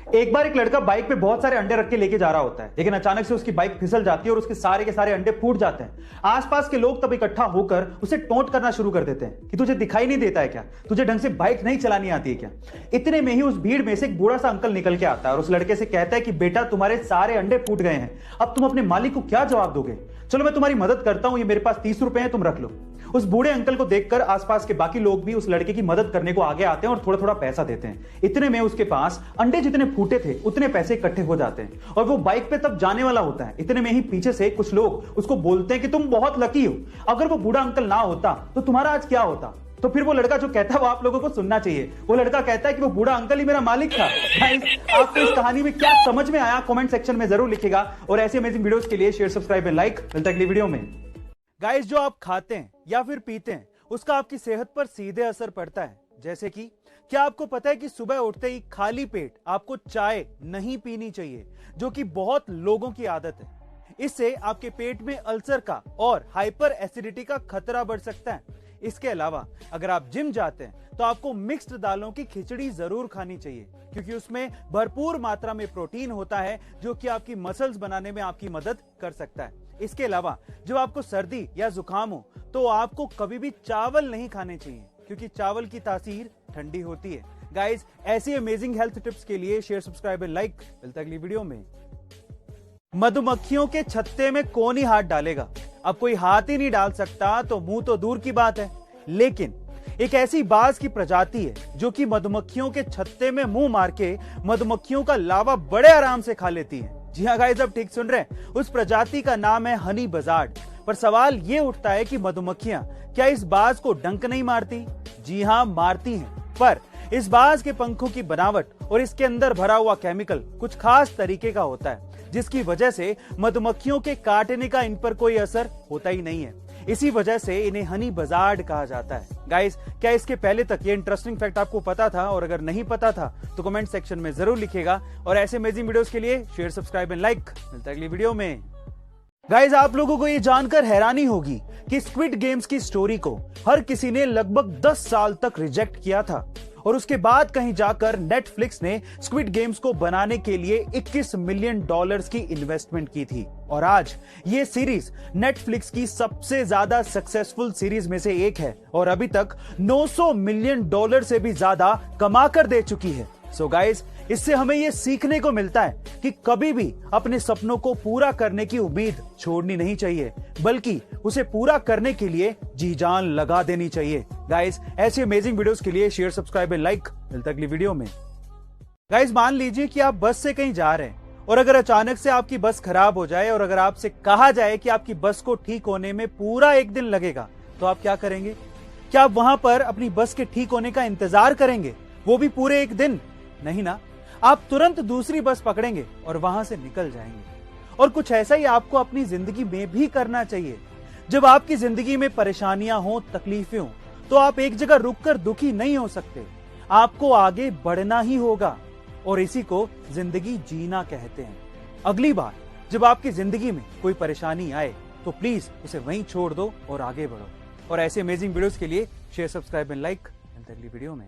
एक बार एक लड़का बाइक पे बहुत सारे अंडे रख के लेके जा रहा होता है, लेकिन अचानक से उसकी बाइक फिसल जाती है और उसके सारे के सारे अंडे फूट जाते हैं। आसपास के लोग तब इकट्ठा होकर उसे टोंट करना शुरू कर देते हैं कि तुझे दिखाई नहीं देता है क्या, तुझे ढंग से बाइक नहीं चलानी आती है क्या। इतने में ही उस भीड़ में से एक बूढ़ा सा अंकल निकल के आता है और उस लड़के से कहता है कि बेटा तुम्हारे सारे अंडे फूट गए हैं, अब तुम अपने मालिक को क्या जवाब दोगे। चलो मैं तुम्हारी मदद करता हूं, ये मेरे पास 30 रुपए हैं, तुम रख लो। उस बूढ़े अंकल को देखकर आसपास के बाकी लोग भी उस लड़के की मदद करने को आगे आते हैं और थोड़ा थोड़ा पैसा देते हैं। इतने में उसके पास अंडे जितने फूटे थे उतने पैसे इकट्ठे हो जाते हैं और वो बाइक पे तब जाने वाला होता है। इतने में ही पीछे से कुछ लोग उसको बोलते हैं कि तुम बहुत लकी हो, अगर वो बूढ़ा अंकल ना होता तो तुम्हारा आज क्या होता। तो फिर वो लड़का जो कहता है वो आप लोगों को सुनना चाहिए। वो लड़का कहता है कि वो बूढ़ा अंकल ही मेरा मालिक था। गाइस, आपको इस कहानी में क्या समझ में आया कमेंट सेक्शन में जरूर लिखिएगा और ऐसे अमेजिंग वीडियोस के लिए शेयर, सब्सक्राइब एंड लाइक। मिलता है अगली वीडियो में। गाइस, जो आप खाते हैं या फिर पीते हैं उसका आपकी सेहत पर सीधे असर पड़ता है। जैसे कि क्या आपको पता है कि सुबह उठते ही खाली पेट आपको चाय नहीं पीनी चाहिए, जो कि बहुत लोगों की आदत है। इससे आपके पेट में अल्सर का और हाइपर एसिडिटी का खतरा बढ़ सकता है। इसके अलावा अगर आप जिम जाते हैं तो आपको मिक्स्ड दालों की खिचड़ी जरूर खानी चाहिए, क्योंकि उसमें भरपूर मात्रा में प्रोटीन होता है जो कि आपकी मसल्स बनाने में आपकी मदद कर सकता है। इसके अलावा जब आपको सर्दी या जुकाम हो तो आपको कभी भी चावल नहीं खाने चाहिए, क्योंकि चावल की तासीर ठंडी होती है। गाइस, ऐसी अमेजिंग हेल्थ टिप्स के लिए शेयर, सब्सक्राइब एंड लाइक। मिलता है अगली वीडियो में। मधुमक्खियों के छत्ते में कौन ही हाथ डालेगा। अब कोई हाथ ही नहीं डाल सकता तो मुंह तो दूर की बात है। लेकिन एक ऐसी बाज की प्रजाति है जो कि मधुमक्खियों के छत्ते में मुंह मार के मधुमक्खियों का लावा बड़े आराम से खा लेती है। जी हाँ गाइस, अब ठीक सुन रहे हैं। उस प्रजाति का नाम है हनी बजार्ड। पर सवाल यह उठता है कि मधुमक्खियां क्या इस बाज को डंक नहीं मारती? जी हाँ, मारती हैं। पर इस बाज के पंखों की बनावट और इसके अंदर भरा हुआ केमिकल कुछ खास तरीके का होता है, जिसकी वजह से मधुमक्खियों के काटने का इन पर कोई असर होता ही नहीं है। इसी वजह से इन्हें हनी बजार्ड कहा जाता है। गाइस, क्या इसके पहले तक ये इंटरेस्टिंग फैक्ट आपको पता था? और अगर नहीं पता था तो कमेंट सेक्शन में जरूर लिखिएगा और ऐसे अमेजिंग वीडियोस के लिए शेयर, सब्सक्राइब एंड लाइक। मिलता है अगली वीडियो में। गाइस, आप लोगों को ये जानकर हैरानी होगी कि स्क्विड गेम्स की स्टोरी को हर किसी ने लगभग 10 साल तक रिजेक्ट किया था और उसके बाद कहीं जाकर नेटफ्लिक्स ने स्क्विड गेम्स को बनाने के लिए $21 मिलियन की इन्वेस्टमेंट की थी। और आज ये सीरीज नेटफ्लिक्स की सबसे ज्यादा सक्सेसफुल सीरीज में से एक है और अभी तक $900 मिलियन से भी ज्यादा कमा कर दे चुकी है। सो गाइस, इससे हमें यह सीखने को मिलता है कि कभी भी अपने सपनों को पूरा करने की उम्मीद छोड़नी नहीं चाहिए, बल्कि उसे पूरा करने के लिए जी जान लगा देनी चाहिए। गाइस, ऐसी अमेजिंग वीडियोस के लिए शेयर, सब्सक्राइब एंड लाइक। मिलता है अगली वीडियो में। गाइस, मान लीजिए कि आप बस से कहीं जा रहे हैं और अगर अचानक से आपकी बस खराब हो जाए और अगर आपसे कहा जाए कि आपकी बस को ठीक होने में पूरा 1 दिन लगेगा, तो आप क्या करेंगे? क्या आप वहां पर अपनी बस के ठीक होने का इंतजार करेंगे, वो भी पूरे 1 दिन? नहीं ना, आप तुरंत दूसरी बस पकड़ेंगे और वहां से निकल जाएंगे। और कुछ ऐसा ही आपको अपनी जिंदगी में भी करना चाहिए। जब आपकी जिंदगी में परेशानियां हो, तकलीफें हो, तो आप एक जगह रुककर दुखी नहीं हो सकते। आपको आगे बढ़ना ही होगा और इसी को जिंदगी जीना कहते हैं। अगली बार जब आपकी जिंदगी में कोई परेशानी आए तो प्लीज उसे वहीं छोड़ दो और आगे बढ़ो। और ऐसे अमेजिंग वीडियोस के लिए शेयर, सब्सक्राइब एंड लाइक। अगली वीडियो में।